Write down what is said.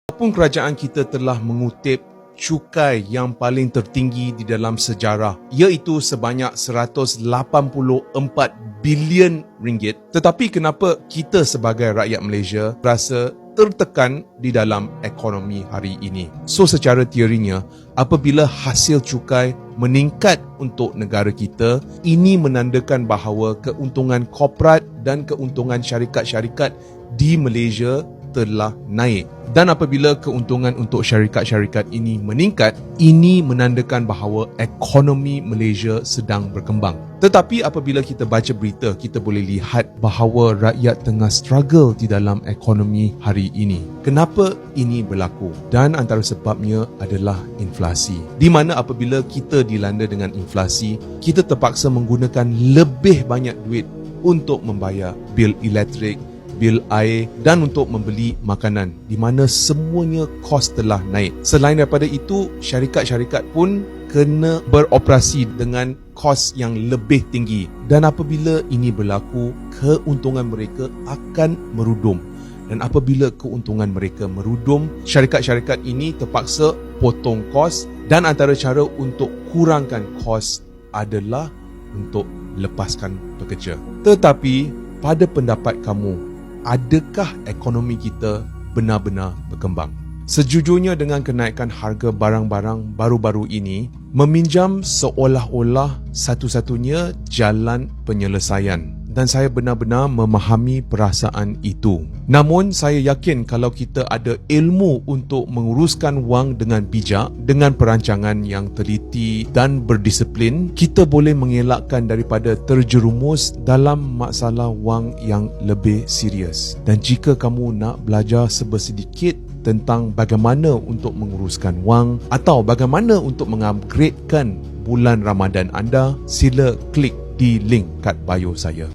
Walaupun kerajaan kita telah mengutip cukai yang paling tertinggi di dalam sejarah, iaitu sebanyak 184 bilion ringgit, tetapi kenapa kita sebagai rakyat Malaysia rasa tertekan di dalam ekonomi hari ini? So secara teorinya, apabila hasil cukai meningkat untuk negara kita, ini menandakan bahawa keuntungan korporat dan keuntungan syarikat-syarikat di Malaysia telah naik. Dan apabila keuntungan untuk syarikat-syarikat ini meningkat, ini menandakan bahawa ekonomi Malaysia sedang berkembang. Tetapi apabila kita baca berita, kita boleh lihat bahawa rakyat tengah struggle di dalam ekonomi hari ini. Kenapa ini berlaku? Dan antara sebabnya adalah inflasi. Di mana apabila kita dilanda dengan inflasi, kita terpaksa menggunakan lebih banyak duit untuk membayar bil elektrik, bil air dan untuk membeli makanan, di mana semuanya kos telah naik. Selain daripada itu, syarikat-syarikat pun kena beroperasi dengan kos yang lebih tinggi, dan apabila ini berlaku, keuntungan mereka akan merudum. Dan apabila keuntungan mereka merudum, syarikat-syarikat ini terpaksa potong kos, dan antara cara untuk kurangkan kos adalah untuk lepaskan pekerja. Tetapi pada pendapat kamu, adakah ekonomi kita benar-benar berkembang? Sejujurnya, dengan kenaikan harga barang-barang baru-baru ini, meminjam seolah-olah satu-satunya jalan penyelesaian. Dan saya benar-benar memahami perasaan itu. Namun, saya yakin kalau kita ada ilmu untuk menguruskan wang dengan bijak, dengan perancangan yang teliti dan berdisiplin, kita boleh mengelakkan daripada terjerumus dalam masalah wang yang lebih serius. Dan jika kamu nak belajar sebersedikit tentang bagaimana untuk menguruskan wang atau bagaimana untuk mengupgradekan bulan Ramadan anda, sila klik di link kat bio saya.